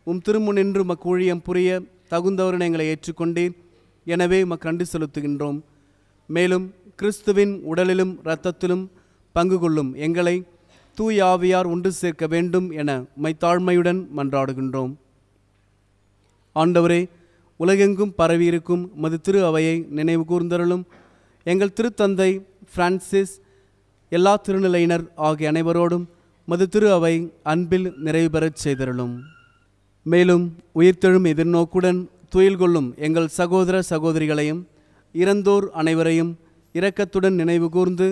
உம் திருமுன்னின்று உமக்கு ஊழியம் புரிய தகுந்தவரை எங்களை ஏற்றுக்கொண்டீர். எனவே உமக்கு நன்றி செலுத்துகின்றோம். மேலும் கிறிஸ்துவின் உடலிலும் இரத்தத்திலும் பங்கு கொள்ளும் எங்களை தூய ஆவியார் ஒன்று சேர்க்க வேண்டும் என உம்மை தாழ்மையுடன் மன்றாடுகின்றோம். ஆண்டவரே, உலகெங்கும் பரவியிருக்கும் உமது திரு அவையை நினைவு கூர்ந்தருளும். எங்கள் திருத்தந்தை பிரான்சிஸ், எல்லா திருநிலையினர் ஆகிய அனைவரோடும் மது திரு அவை அன்பில் நிறைவு பெறச் செய்தருளும். மேலும் உயிர்த்தெழும் எதிர்நோக்குடன் துயில் கொள்ளும் எங்கள் சகோதர சகோதரிகளையும் இறந்தோர் அனைவரையும் இரக்கத்துடன் நினைவு கூர்ந்து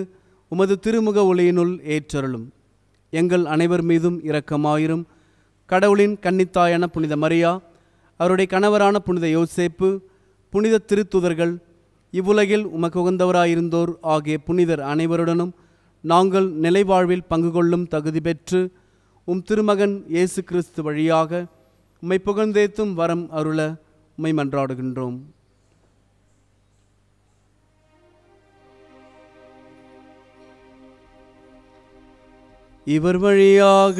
உமது திருமுக ஒளியினுள் ஏற்றருளும். எங்கள் அனைவர் மீதும் இரக்கமாயிரும். கடவுளின் கன்னித்தாயான புனித மரியா, அவருடைய கணவரான புனித யோசேப்பு, புனித திருத்துதர்கள், இவ்வுலகில் உமக்கு உகந்தவராயிருந்தோர் ஆகிய புனிதர் அனைவருடனும் நாங்கள் நிலைவாழ்வில் பங்கு கொள்ளும் தகுதி பெற்று உம் திருமகன் இயேசு கிறிஸ்து வழியாக உம்மை புகழ்ந்தேத்தும் வரம் அருள உம்மை மன்றாடுகின்றோம். இவர் வழியாக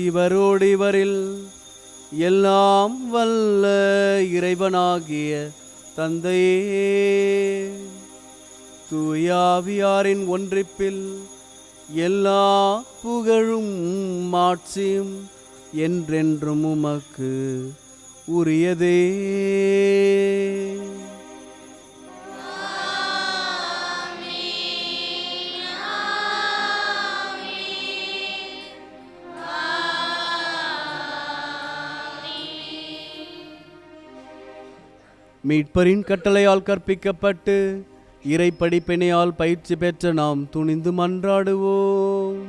இவரோடு இவரில் எல்லாம் வல்ல இறைவனாகிய தந்தையே, தூயாவியாரின் ஒன்றிப்பில் எல்லா புகழும் மாட்சியும் என்றென்றும் உமக்கு உரியதே. மீட்பரின் கட்டளையால் கற்பிக்கப்பட்டு இறை படிப்பினையால் பயிற்சி பெற்ற நாம் துணிந்து மன்றாடுவோம்.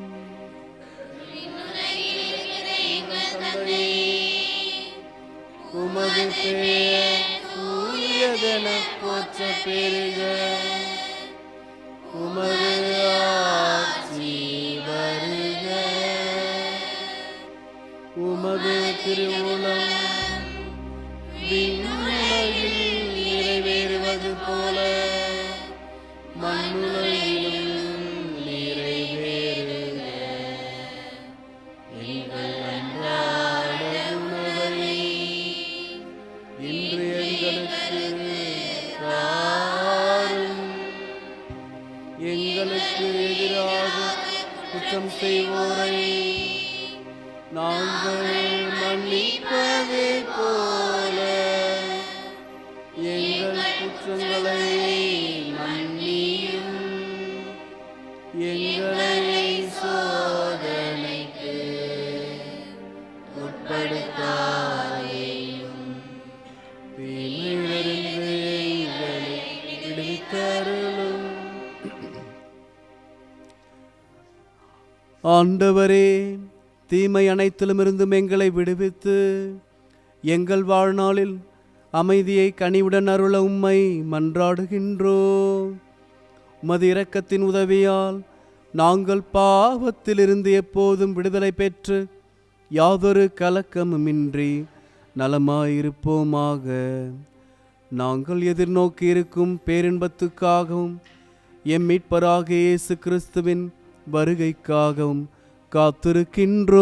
உமது பெயர் தூயதென போற்ற பெருக, உமது ஆட்சி வருக, உமது திருவுளம் விண்ணுலகில் நிறைவேறுவது போல மண்ணுலகிலும் நிறைவேறுக. எங்கள் அன்றாட உணவை இன்று எங்களுக்கு தாரும். எங்களுக்கு எதிராக குற்றம் செய்வோரை நாங்கள் மன்னிப்பது போல எங்கள் குற்றங்களை மன்னியும். எங்களை சோதனைக்கு உட்படுத்தாதேயும், தீமையிலிருந்து எங்களை விடுவித்தருளும். ஆண்டவரே, தீமை அனைத்திலுமிருந்தும் எங்களை விடுவித்து எங்கள் வாழ்நாளில் அமைதியை கனிவுடன் அருள உம்மை மன்றாடுகின்றோம். உமது இரக்கத்தின் உதவியால் நாங்கள் பாவத்திலிருந்து எப்போதும் விடுதலை பெற்று யாதொரு கலக்கமுமின்றி நலமாயிருப்போமாக. நாங்கள் எதிர்நோக்கி இருக்கும் பேரின்பத்துக்காகவும் எம் மீட்பராகிய இயேசு கிறிஸ்துவின் வருகைக்காகவும் காத்திருக்கின்றோம்.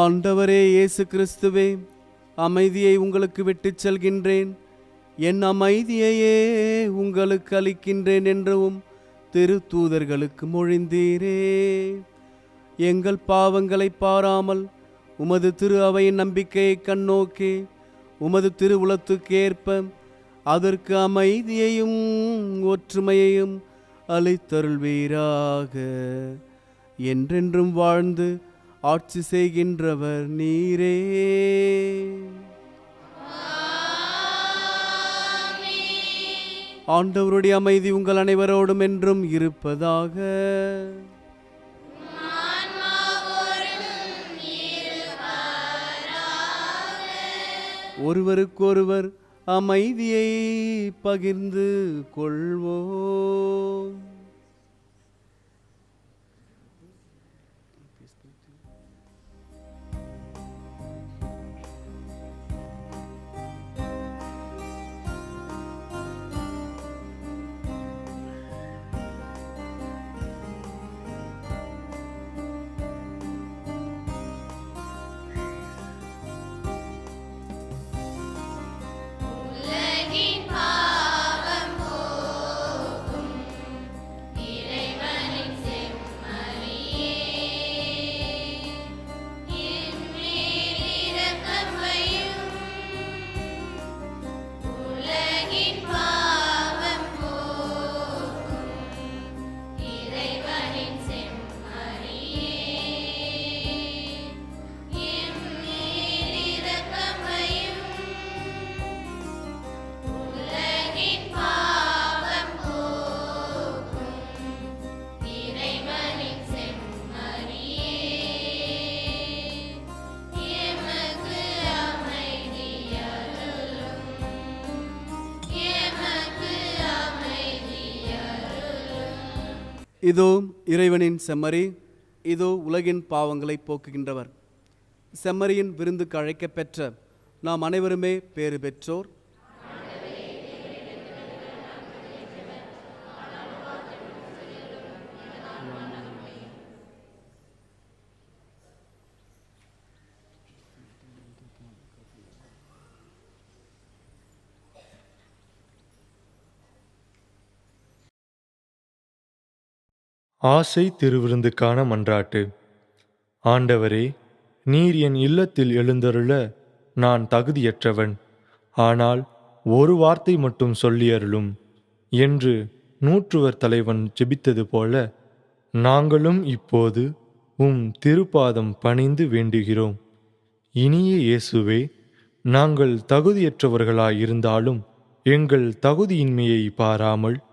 ஆண்டவரே இயேசு கிறிஸ்துவே, அமைதியை உங்களுக்கு விட்டுச் செல்கின்றேன், என் அமைதியையே உங்களுக்கு அளிக்கின்றேன் என்றும் திருத்தூதர்களுக்கு மொழிந்தீரே. எங்கள் பாவங்களை பாராமல் உமது திரு அவையின் நம்பிக்கையை கண்ணோக்கி உமது திருவுளத்துக்கேற்ப அதற்கு அமைதியையும் ஒற்றுமையையும் அளித்தருள்வீராக. என்றென்றும் வாழ்ந்து ஆட்சி செய்கின்றவர் நீரே. ஆண்டவருடைய அமைதி உங்கள் அனைவரோடும் என்றும் இருப்பதாக. ஒருவருக்கொருவர் அமைதியை பகிர்ந்து கொள்வோம். இதோ இறைவனின் செம்மறி, இதோ உலகின் பாவங்களை போக்குகின்றவர். செம்மறியின் விருந்துக்கு அழைக்கப் பெற்ற நாம் அனைவருமே பேறு பெற்றோர். ஆசை திருவிருந்துக்கான மன்றாட்டு. ஆண்டவரே, நீர் என் இல்லத்தில் எழுந்தருள நான் தகுதியற்றவன். ஆனால் ஒரு வார்த்தை மட்டும் சொல்லியருளும் என்று நூற்றுவர் தலைவன் ஜெபித்தது போல நாங்களும் இப்போது உம் திருப்பாதம் பணிந்து வேண்டுகிறோம். இனிய இயேசுவே, நாங்கள் தகுதியற்றவர்களாயிருந்தாலும் எங்கள் தகுதியின்மையை பாராமல்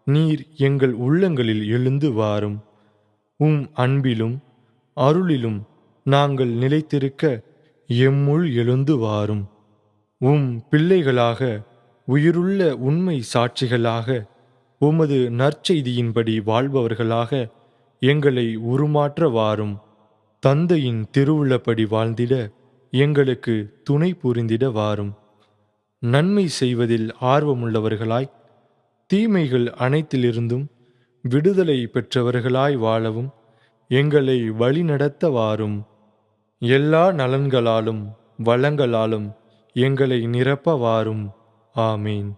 நீர் எங்கள் உள்ளங்களில் எழுந்து வாரும். உம் அன்பிலும் அருளிலும் நாங்கள் நிலைத்திருக்க எம்முள் எழுந்து வாரும். உம் பிள்ளைகளாக, உயிருள்ள உண்மை சாட்சிகளாக, உமது நற்செய்தியின்படி வாழ்பவர்களாக எங்களை உருமாற்ற வாரும். தந்தையின் திருவுள்ளப்படி வாழ்ந்திட எங்களுக்கு துணை புரிந்திட வாரும். நன்மை செய்வதில் ஆர்வமுள்ளவர்களாய், தீமைகள் அனைத்திலிருந்தும் விடுதலை பெற்றவர்களாய் வாழவும் எங்களை வழிநடத்த வாரும். எல்லா நலன்களாலும் வளங்களாலும் எங்களை நிரப்ப வாரும். ஆமீன்.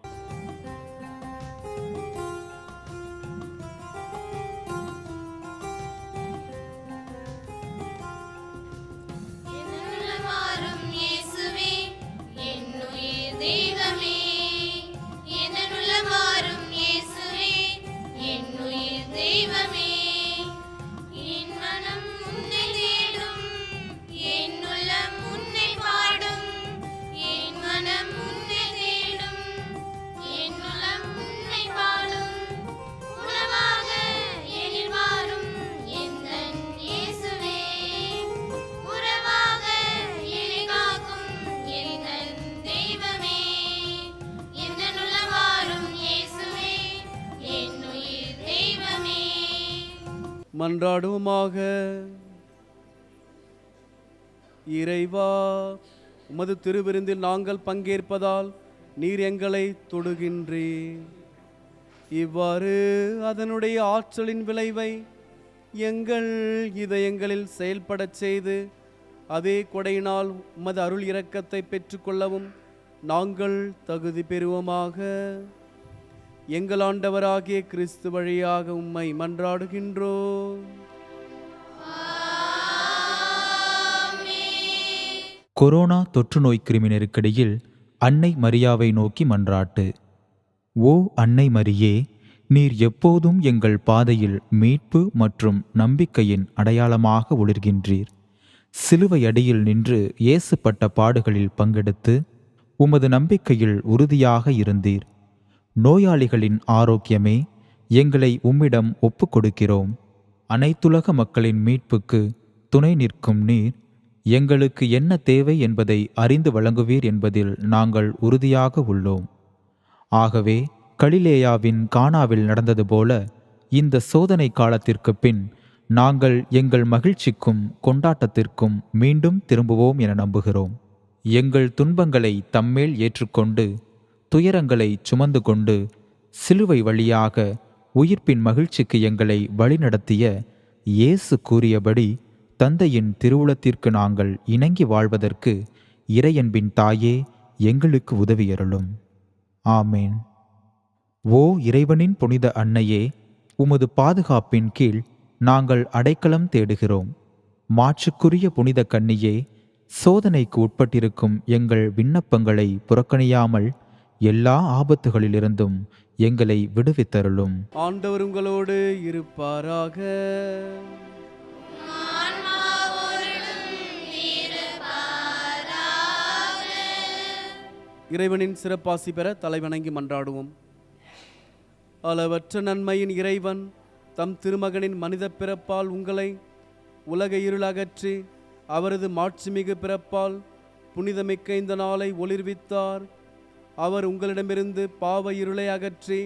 மன்றாடுவோமாக. இறைவா, உமது திருவிருந்தில் நாங்கள் பங்கேற்பதால் நீர் எங்களை தொடுகின்றீர். இவ்வாறு அதனுடைய ஆற்றலின் விளைவை எங்கள் இதயங்களில் செயல்படச் செய்து அதே கொடையினால் உமது அருள் இரக்கத்தை பெற்றுக்கொள்ளவும் நாங்கள் தகுதி பெறுவோமாக. எங்கள் ஆண்டவராகிய கிறிஸ்து வழியாக உம்மை மன்றாடுகின்றோம். கொரோனா தொற்று நோய் கிருமி நெருக்கடியில் அன்னை மரியாவை நோக்கி மன்றாட்டு. ஓ அன்னை மரியே, நீர் எப்போதும் எங்கள் பாதையில் மீட்பு மற்றும் நம்பிக்கையின் அடையாளமாக ஒளிர்கின்றீர். சிலுவை அடியில் நின்று இயேசுப்பட்ட பாடுகளில் பங்கெடுத்து உமது நம்பிக்கையில் உறுதியாக இருந்தீர். நோயாளிகளின் ஆரோக்கியமே, எங்களை உம்மிடம் ஒப்புக் கொடுக்கிறோம். அனைத்துலக மக்களின் மீட்புக்கு துணை நிற்கும் நீர் எங்களுக்கு என்ன தேவை என்பதை அறிந்து வழங்குவீர் என்பதில் நாங்கள் உறுதியாக உள்ளோம். ஆகவே கலிலேயாவின் கானாவில் நடந்தது போல இந்த சோதனை காலத்திற்கு பின் நாங்கள் எங்கள் மகிழ்ச்சிக்கும் கொண்டாட்டத்திற்கும் மீண்டும் திரும்புவோம் என நம்புகிறோம். எங்கள் துன்பங்களை தம்மேல் ஏற்றுக்கொண்டு துயரங்களை சுமந்து கொண்டு சிலுவை வழியாக உயிர்ப்பின் மகிழ்ச்சிக்கு எங்களை வழிநடத்திய இயேசு கூறியபடி தந்தையின் திருவுளத்திற்கு நாங்கள் இணங்கி வாழ்வதற்கு இறையன்பின் தாயே எங்களுக்கு உதவியருளும். ஆமேன். ஓ இறைவனின் புனித அன்னையே, உமது பாதுகாப்பின் கீழ் நாங்கள் அடைக்கலம் தேடுகிறோம். மாட்சிக்குரிய புனித கன்னியே, சோதனைக்கு உட்பட்டிருக்கும் எங்கள் விண்ணப்பங்களை புறக்கணியாமல் எல்லா ஆபத்துகளிலிருந்தும் எங்களை விடுவித்தருளும். ஆண்டவர் உங்களோடு இருப்பாராக. இறைவனின் சிறப்பாசி பெற தலைவணங்கி மன்றாடுவோம். அளவற்ற நன்மையின் இறைவன் தம் திருமகனின் மனித பிறப்பால் உங்களை உலக இருளகற்றி அவரது மாட்சிமிகு பிறப்பால் புனிதமிக்க இந்த நாளை ஒளிர்வித்தார். அவர் உங்களிடமிருந்து பாவ இருளை அகற்றி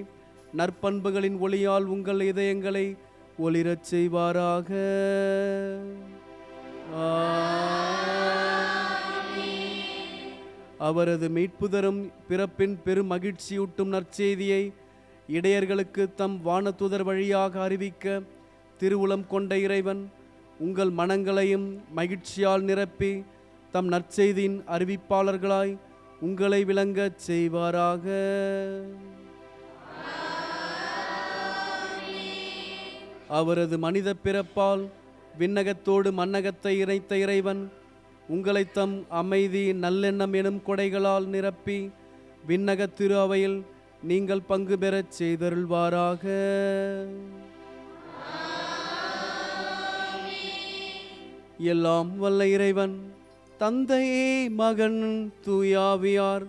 நற்பண்புகளின் ஒளியால் உங்கள் இதயங்களை ஒளிரச் செய்வாராக. அவரது மீட்பு தரும் பிறப்பின் பெரும் மகிழ்ச்சியூட்டும் நற்செய்தியை இடையர்களுக்கு தம் வானதூதர் வழியாக அறிவிக்க திருவுளம் கொண்ட இறைவன் உங்கள் மனங்களையும் மகிழ்ச்சியால் நிரப்பி தம் நற்செய்தியின் அறிவிப்பாளர்களாய் உங்களை விளங்கச் செய்வாராக. அவரது மனித பிறப்பால் விண்ணகத்தோடு மண்ணகத்தை இணைத்த இறைவன் உங்களை தம் அமைதி நல்லெண்ணம் எனும் கொடைகளால் நிரப்பி விண்ணக திரு அவையில் நீங்கள் பங்கு பெறச் செய்தருள்வாராக. எல்லாம் வல்ல இறைவன் தந்தையே, மகன், தூயாவியார்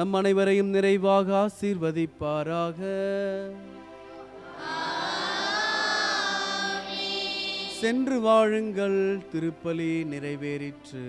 நம் அனைவரையும் நிறைவாக ஆசீர்வதிப்பாராக. சென்று வாழுங்கள், திருப்பலி நிறைவேறிற்று.